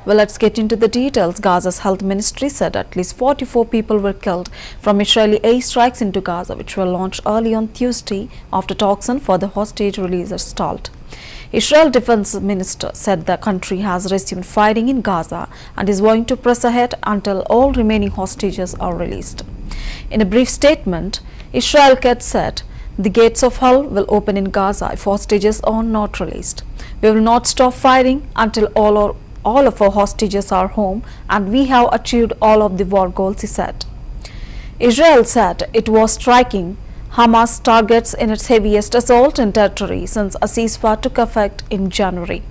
Well, let's get into the details. Gaza's health ministry said at least 44 people were killed from Israeli airstrikes into Gaza, which were launched early on Tuesday after talks on further hostage releases stalled. Israel Defense Minister said the country has resumed fighting in Gaza and is going to press ahead until all remaining hostages are released. In a brief statement, Israel said, "The gates of hell will open in Gaza if hostages are not released. We will not stop fighting until all of our hostages are home, and we have achieved all of the war goals," he said. Israel said it was striking Hamas targets in its heaviest assault in territory since a ceasefire took effect in January.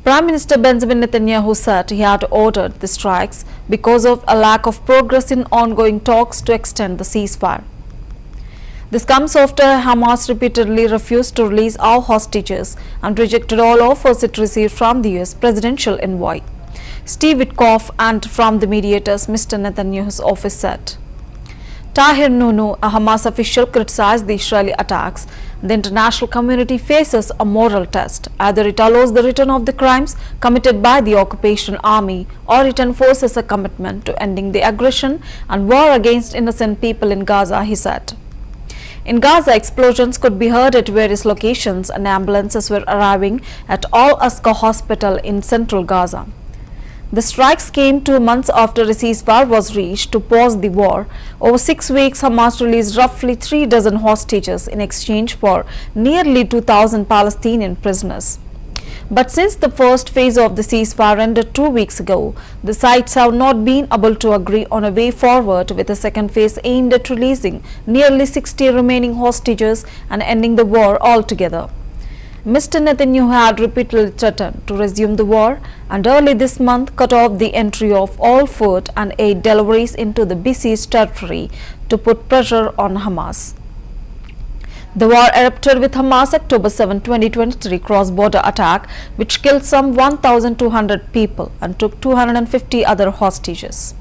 Prime Minister Benjamin Netanyahu said he had ordered the strikes because of a lack of progress in ongoing talks to extend the ceasefire. This comes after Hamas repeatedly refused to release all hostages and rejected all offers it received from the US presidential envoy, Steve Witkoff, and from the mediators, Mr. Netanyahu's office said. Tahir Nunu, a Hamas official, criticized the Israeli attacks. The international community faces a moral test. Either it allows the return of the crimes committed by the occupation army, or it enforces a commitment to ending the aggression and war against innocent people in Gaza, he said. In Gaza, explosions could be heard at various locations and ambulances were arriving at Al-Aqsa Hospital in central Gaza. The strikes came 2 months after a ceasefire was reached to pause the war. Over 6 weeks, Hamas released roughly 3 dozen hostages in exchange for nearly 2,000 Palestinian prisoners. But since the first phase of the ceasefire ended 2 weeks ago, the sides have not been able to agree on a way forward, with a second phase aimed at releasing nearly 60 remaining hostages and ending the war altogether. Mr. Netanyahu had repeatedly threatened to resume the war and early this month cut off the entry of all food and aid deliveries into the besieged territory to put pressure on Hamas. The war erupted with Hamas' October 7, 2023 cross-border attack, which killed some 1,200 people and took 250 other hostages.